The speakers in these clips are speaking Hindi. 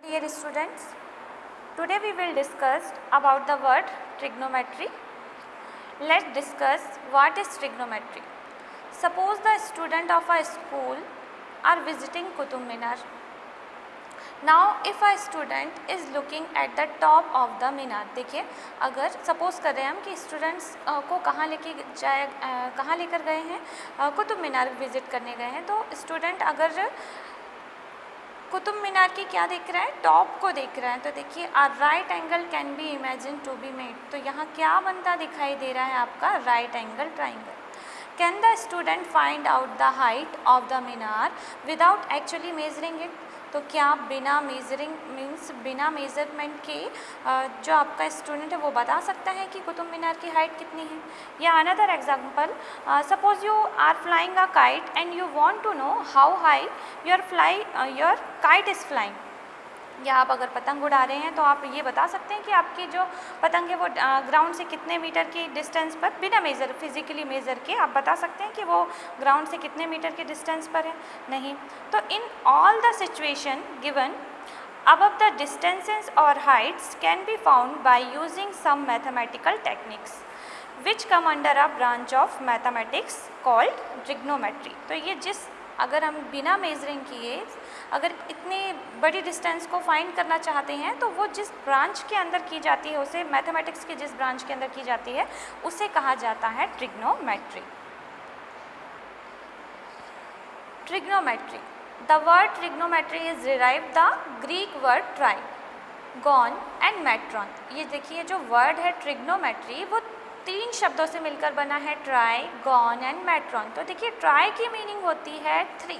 Dear students, today we will discuss about the word trigonometry. Let's discuss what is trigonometry. Suppose the student of a school are visiting Qutub Minar. Now if a student is looking at the top of the मीनार, देखिए अगर सपोज कर रहे हैं हम कि स्टूडेंट्स को कहाँ लेकर गए हैं, कुतुब मीनार विजिट करने गए हैं, तो स्टूडेंट अगर कुतुब मीनार की क्या देख रहा है, टॉप को देख रहा है, तो देखिए a right angle can be imagine to be made. तो यहाँ क्या बनता दिखाई दे रहा है आपका, right angle triangle. Can the student find out the height of the minar without actually measuring it. तो क्या बिना मेजरिंग मीन्स बिना मेजरमेंट के जो आपका स्टूडेंट है वो बता सकता है कि कुतुब मीनार की हाइट कितनी है। या another example, suppose you are flying a kite and you want to know how high your kite is flying. या आप अगर पतंग उड़ा रहे हैं तो आप ये बता सकते हैं कि आपकी जो पतंग है वो ग्राउंड से कितने मीटर की डिस्टेंस पर, बिना मेज़र फिजिकली मेज़र के आप बता सकते हैं कि वो ग्राउंड से कितने मीटर के डिस्टेंस पर है, नहीं। तो in all the situation given above the distances or heights can be found by using some mathematical techniques which come under a branch of mathematics called trigonometry। तो ये अगर हम बिना मेजरिंग किए अगर इतनी बड़ी डिस्टेंस को फाइंड करना चाहते हैं तो वो जिस ब्रांच के अंदर की जाती है, उसे मैथमेटिक्स के जिस ब्रांच के अंदर की जाती है उसे कहा जाता है trigonometry. Trigonometry, the word trigonometry is derived the Greek word trigon and metron. ये देखिए जो वर्ड है ट्रिग्नोमेट्री वो 3 शब्दों से मिलकर बना है, ट्राई, गॉन एंड मेट्रॉन। तो देखिए ट्राई की मीनिंग होती है 3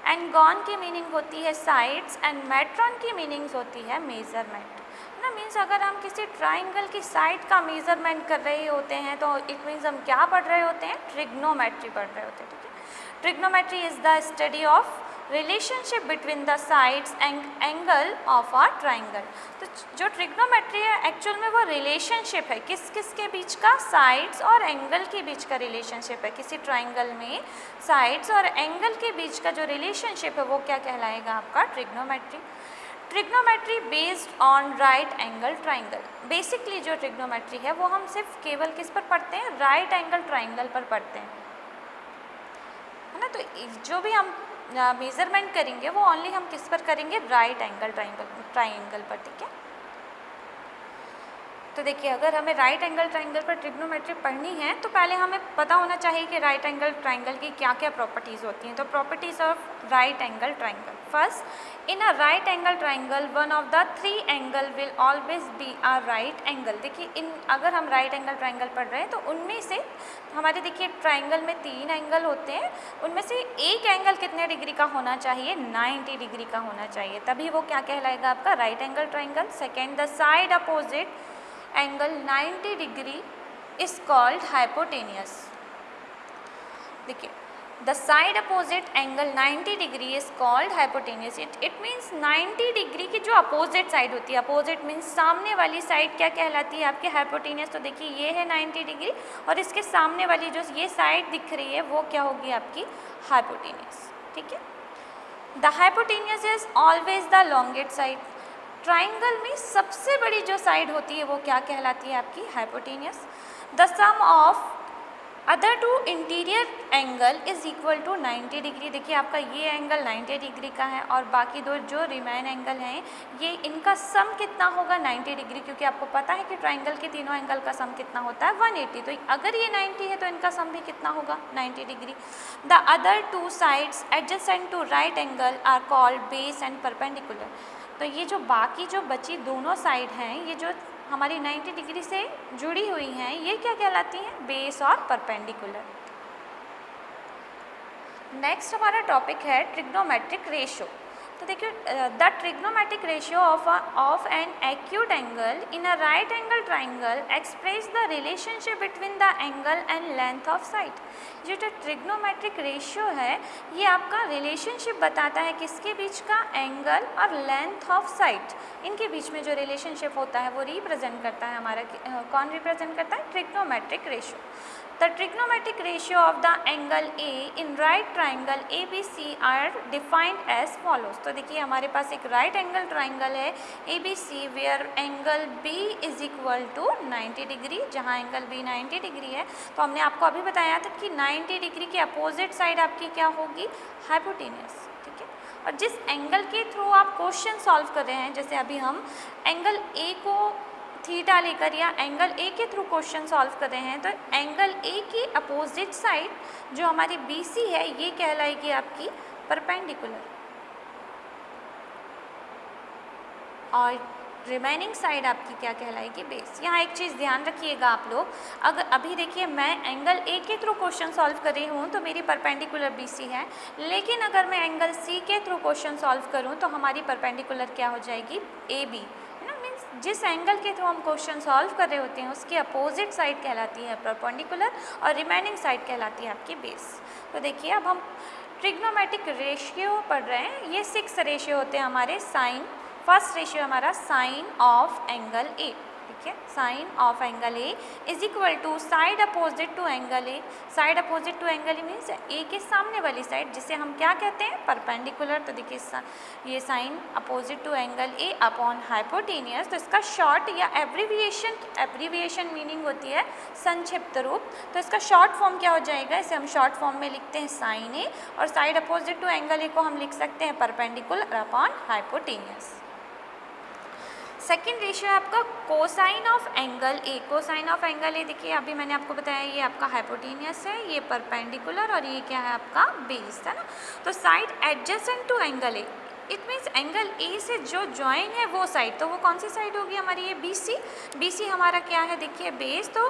एंड गॉन की मीनिंग होती है साइड्स एंड मेट्रॉन की मीनिंग्स होती है मेजरमेंट ना। मीन्स अगर हम किसी ट्राइंगल की साइड का मेजरमेंट कर रहे होते हैं तो इट मीन्स हम क्या पढ़ रहे होते हैं, ट्रिग्नोमेट्री पढ़ रहे होते हैं। ठीक है, trigonometry is the study of relationship between the sides and angle of a triangle. तो जो ट्रिग्नोमेट्री है एक्चुअल में वो रिलेशनशिप है किस किस के बीच का, साइड्स और एंगल के बीच का रिलेशनशिप है। किसी ट्राइंगल में साइड्स और एंगल के बीच का जो रिलेशनशिप है वो क्या कहलाएगा आपका, trigonometry. Trigonometry based on right angle triangle. Basically जो ट्रिग्नोमेट्री है वो हम सिर्फ केवल किस पर पढ़ते हैं, राइट एंगल ट्राइंगल पर पढ़ते हैं, है ना। तो जो भी हम मेज़रमेंट करेंगे वो ओनली हम किस पर करेंगे, राइट एंगल ट्राइंगल पर। ठीक है, तो देखिए अगर हमें राइट एंगल ट्राइंगल पर ट्रिग्नोमेट्री पढ़नी है तो पहले हमें पता होना चाहिए कि राइट एंगल ट्राइंगल की क्या क्या प्रॉपर्टीज़ होती हैं। तो properties of right angle triangle, first, in a right angle triangle one of the 3 angle will always be a right angle. देखिए अगर हम राइट एंगल ट्राइंगल पढ़ रहे हैं तो उनमें से हमारे देखिए ट्राइंगल में 3 एंगल होते हैं, उनमें से एक एंगल कितने डिग्री का होना चाहिए, 90 डिग्री का होना चाहिए, तभी वो क्या कहलाएगा आपका right angle triangle. Second, the side opposite angle 90 degree is called hypotenuse. देखिए the side opposite angle 90 degree is called hypotenuse. It means 90 degree की जो अपोजिट साइड होती है, अपोजिट मीन्स सामने वाली साइड क्या कहलाती है आपकी, हाइपोटेनियस। तो देखिए ये है 90 डिग्री और इसके सामने वाली जो ये साइड दिख रही है वो क्या होगी आपकी, हाइपोटेनियस। ठीक है, the hypotenuse is always the longest side. Triangle में सबसे बड़ी जो साइड होती है वो क्या कहलाती है आपकी, hypotenuse. The sum of other 2 interior angle is equal to 90 degree. देखिए आपका ये एंगल 90 डिग्री का है और बाकी 2 जो रिमेन एंगल हैं ये इनका सम कितना होगा, 90 डिग्री, क्योंकि आपको पता है कि ट्राइंगल के तीनों एंगल का सम कितना होता है, 180। तो अगर ये 90 है तो इनका सम भी कितना होगा, 90 degree. The other 2 sides adjacent to right angle are called base and perpendicular. तो ये जो बाकी जो बची दोनों साइड हैं, ये जो हमारी 90 डिग्री से जुड़ी हुई हैं, ये क्या कहलाती हैं, बेस और परपेंडिकुलर। नेक्स्ट हमारा टॉपिक है ट्रिग्नोमेट्रिक रेशियो। तो देखिए the trigonometric ratio of an acute angle in a right angle triangle express the relationship between the angle and length of side. जो ट्रिग्नोमेट्रिक रेशियो है ये आपका रिलेशनशिप बताता है किसके बीच का, एंगल और लेंथ ऑफ साइड, इनके बीच में जो रिलेशनशिप होता है वो रिप्रेजेंट करता है हमारा, कौन रिप्रेजेंट करता है, trigonometric ratio. The trigonometric ratio of the angle A in right triangle ABC are defined as follows। तो देखिए हमारे पास एक राइट एंगल ट्राइंगल है ABC where angle B is equal to 90 degree, जहाँ एंगल B 90 डिग्री है। तो हमने आपको अभी बताया था कि 90 डिग्री की अपोजिट साइड आपकी क्या होगी, हाइपोटेनियस, ठीक है। और जिस एंगल के थ्रू आप क्वेश्चन सॉल्व कर रहे हैं, जैसे अभी हम एंगल A को थीटा लेकर या एंगल ए के थ्रू क्वेश्चन सॉल्व कर रहे हैं, तो एंगल ए की अपोजिट साइड जो हमारी BC है ये कहलाएगी आपकी परपेंडिकुलर, और रिमेनिंग साइड आपकी क्या कहलाएगी, बेस। यहाँ एक चीज़ ध्यान रखिएगा आप लोग, अगर अभी देखिए मैं एंगल ए के थ्रू क्वेश्चन सॉल्व कर रही हूँ तो मेरी परपेंडिकुलर BC है, लेकिन अगर मैं एंगल C के थ्रू क्वेश्चन सॉल्व करूँ तो हमारी परपेंडिकुलर क्या हो जाएगी, AB। जिस एंगल के थ्रू हम क्वेश्चन सॉल्व कर रहे होते हैं उसकी अपोजिट साइड कहलाती है परपेंडिकुलर और रिमेनिंग साइड कहलाती है आपकी बेस। तो देखिए अब हम ट्रिग्नोमेट्रिक रेशियो पढ़ रहे हैं, ये 6 रेशियो होते हैं हमारे। साइन, फर्स्ट रेशियो हमारा साइन ऑफ एंगल ए, ठीक है, sine of angle A is equal to side opposite to angle A. Side opposite to angle A means A के सामने वाली साइड, जिसे हम क्या कहते हैं, परपेंडिकुलर। तो देखिए ये sine opposite to angle A upon hypotenuse, तो इसका शॉर्ट या एब्रीविएशन मीनिंग होती है संक्षिप्त रूप, तो इसका शॉर्ट फॉर्म क्या हो जाएगा, इसे हम शॉर्ट फॉर्म में लिखते हैं साइन ए, और side opposite to angle A को हम लिख सकते हैं perpendicular upon hypotenuse. Second ratio है आपका cosine of angle A. Cosine of angle A देखिए अभी मैंने आपको बताया ये आपका हाइपोटेनियस है, ये परपेंडिकुलर, और ये क्या है आपका बेस, है ना। तो side adjacent to angle A, it means angle A से जो ज्वाइन है वो साइड, तो वो कौन सी साइड होगी हमारी, ये BC। BC हमारा क्या है देखिए बेस, तो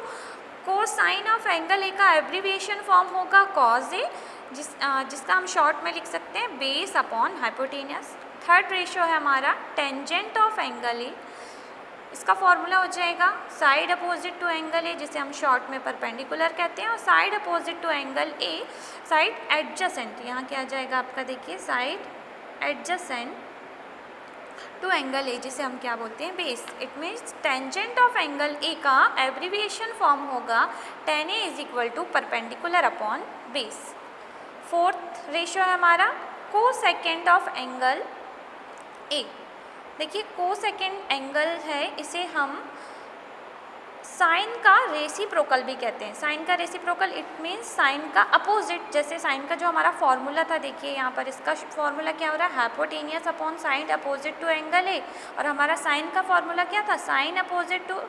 कोसाइन ऑफ एंगल ए का एब्रीविएशन फॉर्म होगा कॉज ए, जिसका हम शॉर्ट में लिख सकते हैं base upon hypotenuse. Third ratio है हमारा टेंजेंट ऑफ एंगल ए, इसका फॉर्मूला हो जाएगा side opposite to angle A, जिसे हम शॉर्ट में परपेंडिकुलर कहते हैं, और side opposite to angle A side adjacent, यहाँ क्या आ जाएगा आपका देखिए side adjacent to angle A, जिसे हम क्या बोलते हैं base. It means tangent of angle A का एब्रीविएशन फॉर्म होगा tan A is equal to perpendicular upon base. Fourth ratio है हमारा कोसेकेंड ऑफ एंगल ए। देखिए कोसेकेंड एंगल है, इसे हम साइन का रेसिप्रोकल भी कहते हैं। साइन का रेसिप्रोकल इट मीन्स साइन का अपोजिट, जैसे साइन का जो हमारा फॉर्मूला था देखिए यहाँ पर इसका फॉर्मूला क्या हो रहा है, hypotenuse upon side opposite to angle A, और हमारा साइन का फॉर्मूला क्या था, sine opposite to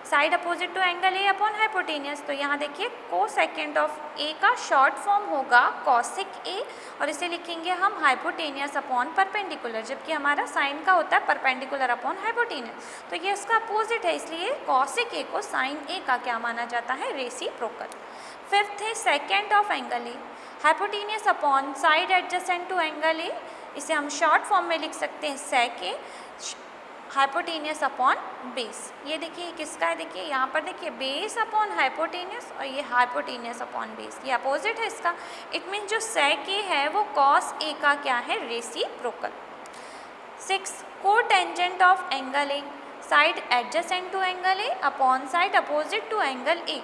side opposite to angle A upon hypotenuse. तो यहाँ देखिए कोसेकेंड ऑफ ए का शॉर्ट फॉर्म होगा कॉसिक ए, और इसे लिखेंगे हम हाइपोटेनियस अपॉन परपेंडिकुलर, जबकि हमारा साइन का होता है परपेंडिकुलर अपॉन हाइपोटेनियस। तो ये उसका अपोजिट है, इसलिए कॉसिक ए को साइन ए का क्या माना जाता है, रेसिप्रोकल। फिफ्थ है second of angle A, hypotenuse upon side adjacent to angle A, इसे हम शॉर्ट फॉर्म में लिख सकते हैं sec A hypotenuse upon base. ये देखिए किसका है, देखिए यहाँ पर देखिए बेस अपॉन हाइपोटेनियस और ये हाइपोटेनियस अपॉन बेस, ये अपोजिट है इसका। इट मीन जो सेक ए है वो कॉस ए का क्या है, reciprocal. 6 cotangent of angle A, side adjacent to angle A upon side opposite to angle A,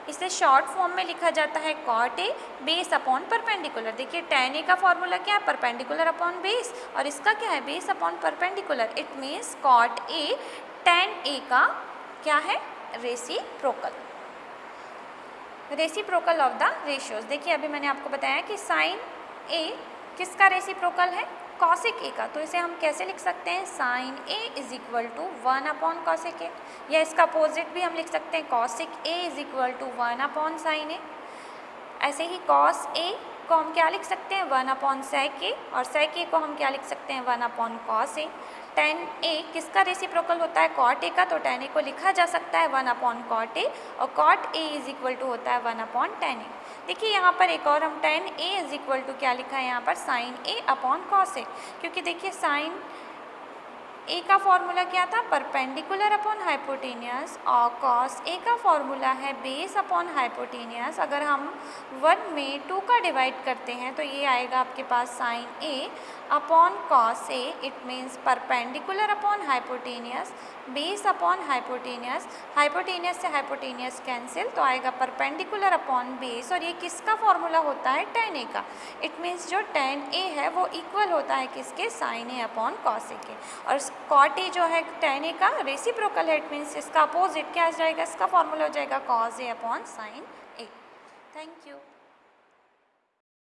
इसे शॉर्ट फॉर्म में लिखा जाता है cot A base upon perpendicular. देखिए tan ए का फॉर्मूला क्या है, परपेंडिकुलर अपॉन बेस, और इसका क्या है, base upon perpendicular. It means cot A tan A का क्या है, reciprocal. Reciprocal of the ratios. देखिए अभी मैंने आपको बताया कि साइन ए किसका रेसिप्रोकल है, कॉसिक ए का, तो इसे हम कैसे लिख सकते हैं, sine A is equal to 1 upon cosec A, या इसका अपोजिट भी हम लिख सकते हैं cosec A is equal to 1 upon sine A. ऐसे ही कॉस ए को हम क्या लिख सकते हैं, 1 अपॉन सेक ए, और सेक ए को हम क्या लिख सकते हैं, 1 अपॉन कॉस ए। tan ए किसका रेसिप्रोकल होता है, कॉट ए का, तो tan ए को लिखा जा सकता है 1 अपॉन कॉट ए, और cot A is equal to होता है 1 अपॉन tan ए। देखिए यहाँ पर एक और हम tan A is equal to क्या लिखा है यहाँ पर, sine A upon cos A, क्योंकि देखिए साइन ए का फॉर्मूला क्या था, परपेंडिकुलर अपॉन हाइपोटेनियस, और कॉस ए का फॉर्मूला है बेस अपॉन हाइपोटेनियस। अगर हम 1 में 2 का डिवाइड करते हैं तो ये आएगा आपके पास sine A upon cos A. It means perpendicular upon hypotenuse, base upon hypotenuse, hypotenuse से हाइपोटेनियस कैंसिल, तो आएगा परपेंडिकुलर अपॉन बेस। और ये किसका फॉर्मूला होता है, tan a का। इट मीन्स जो tan a है वो इक्वल होता है किसके, sin a upon cos a के। और cot a जो है tan a का रेसिप्रोकल है, इट मीन्स इसका अपोजिट क्या आ जाएगा, इसका फॉर्मूला हो जाएगा cos a upon sin a। Thank you.